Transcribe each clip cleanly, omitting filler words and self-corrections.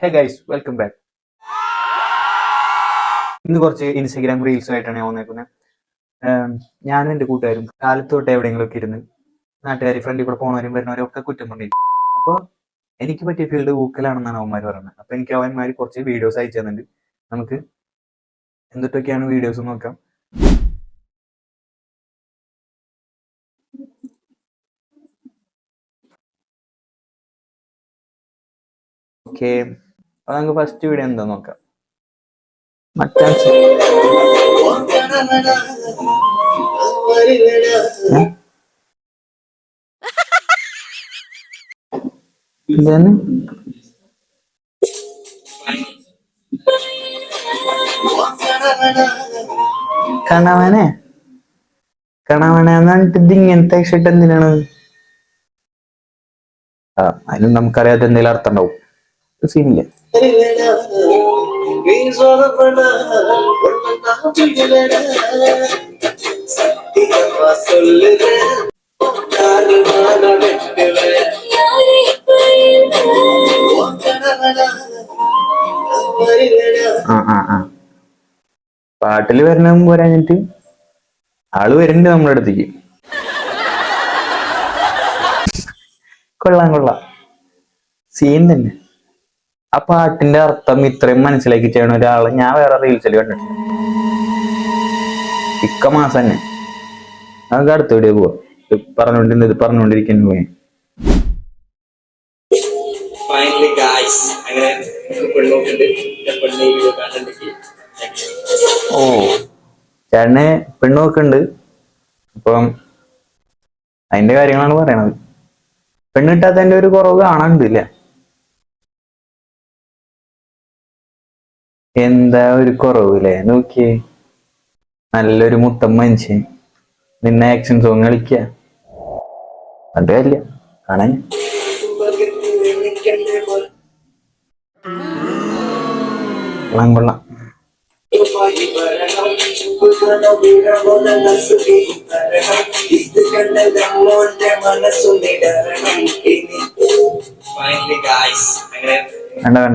Hey guys, welcome back. ഇന്ന് കുറച്ച് Instagram റീൽസുമായിട്ടാണ് ഞാൻ വന്നേക്കുന്നത്. ഞാനും എൻ്റെ കൂട്ടുകാരും കാലത്ത് തൊട്ട് എവിടെയെങ്കിലുമൊക്കെ ഇരുന്ന് നാട്ടുകാർ ഫ്രണ്ടിൽ കൂടെ പോണവരും വരുന്നവരും ഒക്കെ കുറ്റം പറഞ്ഞിരിക്കും. അപ്പോൾ എനിക്ക് പറ്റിയ ഫീൽഡ് ഊക്കലാണെന്നാണ് അവന്മാർ പറയുന്നത്. അപ്പോൾ എനിക്ക് അവന്മാർ കുറച്ച് വീഡിയോസ് അയച്ചു തന്നിട്ടുണ്ട്. നമുക്ക് എന്തൊക്കെയാണ് വീഡിയോസ് നോക്കാം. ഓക്കെ, അപ്പൊ നമുക്ക് ഫസ്റ്റ് വീഡിയോ എന്താ നോക്കാം. മച്ചാൻ എന്താണ് കണവനെ കണവനെന്നിട്ട് ഇത് ഇങ്ങനത്തെ ഷർട്ട് എന്തിനാണ്? അതിനും നമുക്കറിയാത്ത എന്തെങ്കിലും അർത്ഥം ഉണ്ടാവും. സീനില്ല. പാട്ടില് വരണ പോരാഞ്ഞിട്ട് ആള് വരുന്നുണ്ട് നമ്മുടെ അടുത്തേക്ക്. കൊള്ളാം, സീൻ തന്നെ. ആ പാട്ടിന്റെ അർത്ഥം ഇത്രയും മനസ്സിലാക്കി ചെയ്യണ ഒരാള് ഞാൻ വേറെ റീൽസിൽ കണ്ടിട്ടുണ്ട്. ഇക്ക മാസം തന്നെ. നമുക്ക് അടുത്ത വീഡിയോ പോവാ. പറഞ്ഞുകൊണ്ടിരിക്കുന്നു പോയി. ഓ, ചേട്ടന് പെണ്ണു നോക്കുന്നുണ്ട്. അപ്പം അതിന്റെ കാര്യങ്ങളാണ് പറയണത്. പെണ്ണ് കിട്ടാത്തതിന്റെ ഒരു കുറവ് കാണാനുണ്ട് ഇല്ല? എന്താ ഒരു കുറവില്ലേ? നോക്കിയേ, നല്ലൊരു മുത്തം മനുഷ്യൻ നിന്നെ ആക്ഷൻ സോങ് കളിക്ക. അത് കാര്യമില്ല കാണാൻ. കൊള്ളാം.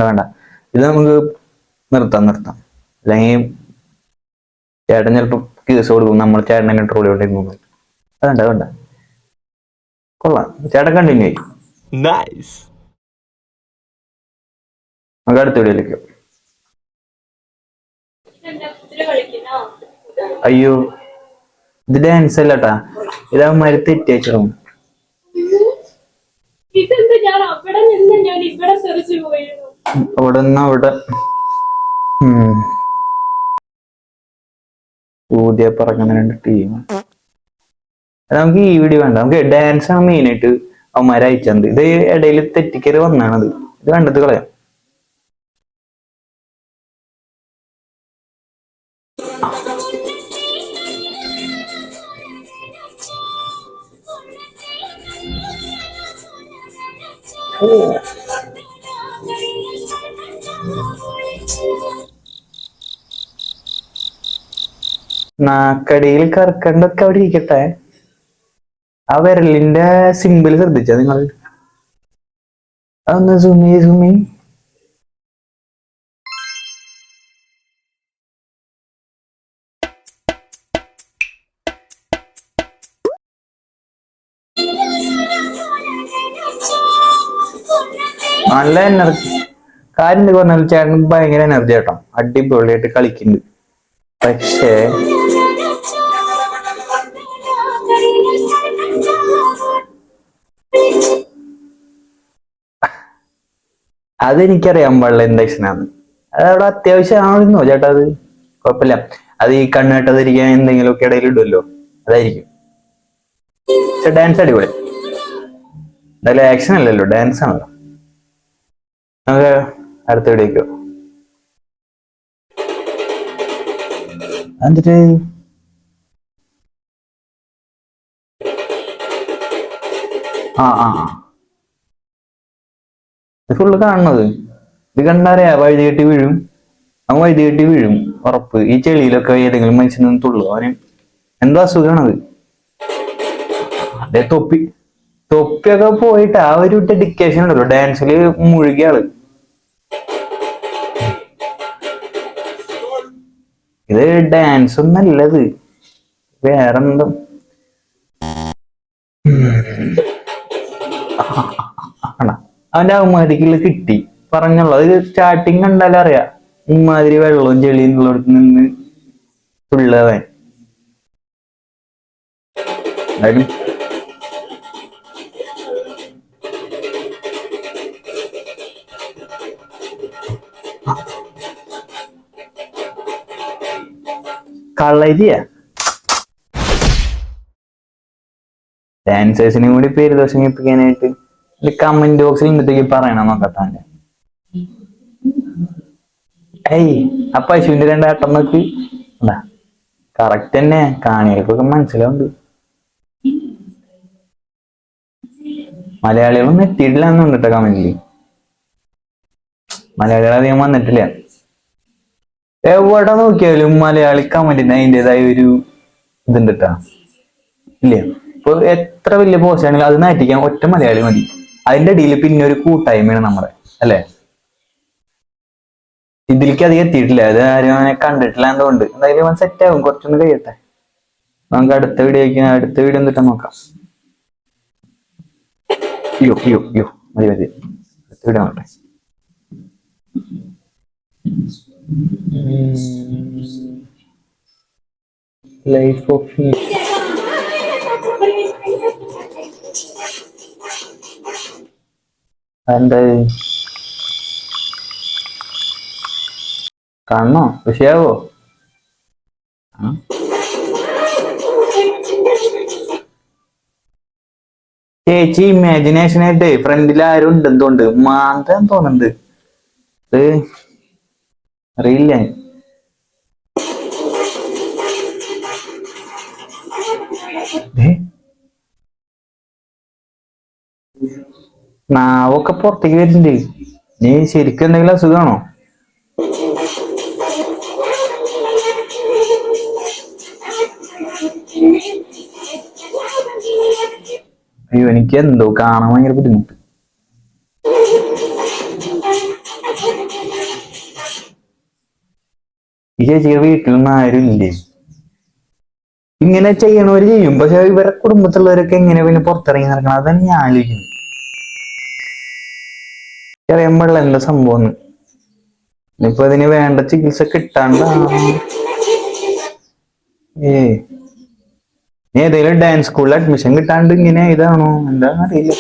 വേണ്ട, ഇത് നമുക്ക് നിർത്താം. അല്ലെങ്കിൽ ചേട്ടൻ ചിലപ്പോ കേസ് കൊടുക്കും. നമ്മൾ ചേട്ടനെ കൺട്രോൾ ചെയ്തോണ്ടിരിക്കുമ്പോൾ വേണ്ട. കൊള്ളാം, ചേട്ടൻ കണ്ടിന്യൂ ചെയ്യും. നമുക്ക് അടുത്ത വീഡിയോയിലേക്ക്. അയ്യോ, ഇത് ഡാൻസ് അല്ലട്ടാ, ഇതാവുമാര് തെറ്റിച്ചോ. അവിടെ ഊതിയ പറക്കുന്ന രണ്ട് ടീം. നമുക്ക് ഈ വീഡിയോ വേണ്ട. നമുക്ക് ഡാൻസ് ആണ് മെയിൻ ആയിട്ട് അവന്മാരെ അയച്ചത്. ഇത് ഇടയിൽ തെറ്റിക്കര് വന്നാണത്. ഇത് കണ്ടത് കളയാം. നാക്കടിയിൽ കറക്കണ്ടൊക്കെ അവിടെ ഇരിക്കട്ടെ. ആ വിരലിന്റെ സിമ്പിൾ ശ്രദ്ധിച്ച നിങ്ങൾ? അതൊന്ന് സുമി നല്ല എനർജി. കാര്യം എന്ത് പറഞ്ഞാലും ചേട്ടൻ ഭയങ്കര എനർജി കേട്ടോ. അടിപൊളിയായിട്ട് കളിക്കുന്നുണ്ട്. പക്ഷേ അതെനിക്കറിയാൻ പാടില്ല എന്താ ഇഷ്ടനാന്ന്. അതവിടെ അത്യാവശ്യമാണെന്നോ ചേട്ടാ? അത് കുഴപ്പമില്ല. അത് ഈ കണ്ണുകെട്ടതിരിക്കാൻ എന്തെങ്കിലുമൊക്കെ ഇടയിൽ ഇടുമല്ലോ, അതായിരിക്കും. പക്ഷെ ഡാൻസ് അടിപൊളി. എന്തായാലും ആക്ഷൻ അല്ലല്ലോ, ഡാൻസ് ആണല്ലോ. നമുക്ക് അടുത്ത വീഡിയോക്കോ. എന്നിട്ട് ഇത് ഫുള്ള് കാണുന്നത്. ഇത് കണ്ടറിയാ വഴുതി കെട്ടി വീഴും. അവൻ വഴുതി കെട്ടി വീഴും ഉറപ്പ്. ഈ ചെളിയിലൊക്കെ ഏതെങ്കിലും മനുഷ്യനൊന്നും തുള്ളു. അവന് എന്തോ അസുഖമാണത്. അതേ തൊപ്പിയൊക്കെ പോയിട്ട് ആ ഒരു ഡെഡിക്കേഷൻ ഉണ്ടല്ലോ ഡാൻസില് മുഴുകിയ ആള്. ഇത് ഡാൻസ് ഒന്നല്ലത്, വേറെന്തോ. അവന്റെ അവന്മാരിക്കുള്ള കിട്ടി പറഞ്ഞുള്ളൂ. അത് സ്റ്റാർട്ടിങ് കണ്ടാലും അറിയാം ഇമാതിരി വെള്ളവും ചെളിയും ഉള്ളിടത്ത് നിന്ന് തുള്ളവൻ. എന്തായാലും കളരിയാ ഡാൻസേഴ്സിനെ കൂടി പേര് ദോഷമിപ്പിക്കാനായിട്ട് കമന്റ് ബോക്സിൽ ഇന്നത്തേക്ക് പറയണം നോക്കത്താൻ്റെ. ഏയ് ആ പശുവിന്റെ രണ്ടാട്ടം നോക്ക്, എന്താ കറക്റ്റ് തന്നെ, കാണികൾക്കൊക്കെ മനസ്സിലാവുണ്ട്. മലയാളികളൊന്നും എത്തിയിട്ടില്ല എന്നുണ്ട് കേട്ടോ കമന്റില്. മലയാളികൾ അധികം വന്നിട്ടില്ല. എവിടെ നോക്കിയാലും മലയാളി കമന്റിന് അതിൻ്റെതായ ഒരു ഇതുണ്ട് കേട്ടാ. ഇല്ല ഇപ്പൊ എത്ര വലിയ പോസ്റ്റ് ആണെങ്കിലും അത് നാറ്റിക്കാൻ ഒറ്റ മലയാളി മതി. അതിന്റെ ഇടയിൽ പിന്നെ ഒരു കൂട്ടായ്മയാണ് നമ്മുടെ, അല്ലെ? ഇതിലേക്ക് അധികം എത്തിയിട്ടില്ല, അത് ആരും അവനെ കണ്ടിട്ടില്ല എന്തുകൊണ്ട്. എന്തായാലും അവൻ സെറ്റ് ആകും, കുറച്ചൊന്ന് കഴിയട്ടെ. നമുക്ക് അടുത്ത വീഡിയോ എന്നിട്ട് നോക്കാം. മതി അടുത്ത വീഡിയോ നോക്കട്ടെ. ലൈഫ് ഓഫ് എന്താ കാണണോ? വിഷയാവോ? ചേച്ചി ഇമാജിനേഷൻ ആയിട്ട് ഫ്രണ്ടിൽ ആരും ഉണ്ട്, എന്തുകൊണ്ട് മാന്താൻ തോന്നുന്നുണ്ട്. ഇത് അറിയില്ല. നാവൊക്കെ പുറത്തേക്ക് വരുന്നുണ്ട്. നീ ശരിക്കും എന്തെങ്കിലും അസുഖമാണോ? അയ്യോ എനിക്ക് എന്തോ കാണാൻ ഭയങ്കര ബുദ്ധിമുട്ട്. ഈ ചേച്ചിയുടെ വീട്ടിലൊന്നും ആരും ഇല്ലേ? ഇങ്ങനെ ചെയ്യണവര് ചെയ്യും, പക്ഷെ ഇവരെ കുടുംബത്തിലുള്ളവരൊക്കെ എങ്ങനെ പിന്നെ പുറത്തിറങ്ങി നടക്കണം, അതാണ് ഞാൻ ആലോചിക്കുന്നത്. അറിയാൻ പാടില്ല എന്താ സംഭവം. ഇനിയിപ്പോ അതിന് വേണ്ട ചികിത്സ കിട്ടാണ്ടാണ്. നീ ഏതെങ്കിലും ഡാൻസ് സ്കൂളിൽ അഡ്മിഷൻ കിട്ടാണ്ട് ഇങ്ങനെ ഇതാണോ എന്താന്ന് അറിയില്ല.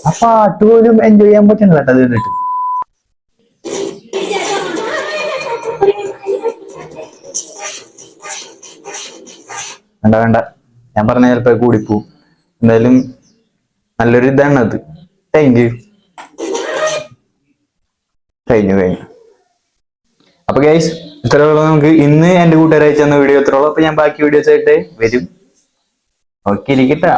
ആ പാട്ട് പോലും എൻജോയ് ചെയ്യാൻ പറ്റുന്നില്ല കേട്ടോ അത് കണ്ടിട്ട്. വേണ്ട, ഞാൻ പറഞ്ഞ ചിലപ്പോ കൂടിപ്പോവും. എന്തായാലും നല്ലൊരു ഇതാണ് അത്. Thank you. കഴിഞ്ഞു. അപ്പൊ ഗൈസ് ഇത്രയുള്ളൂ. നമുക്ക് ഇന്ന് എന്റെ കൂട്ടുകാർ അയച്ചു തന്ന വീഡിയോ ഇത്രയുള്ളൂ. അപ്പൊ ഞാൻ ബാക്കി വീഡിയോസ് ആയിട്ട് വരും. ഓക്കെ ഇരിക്കട്ടാ.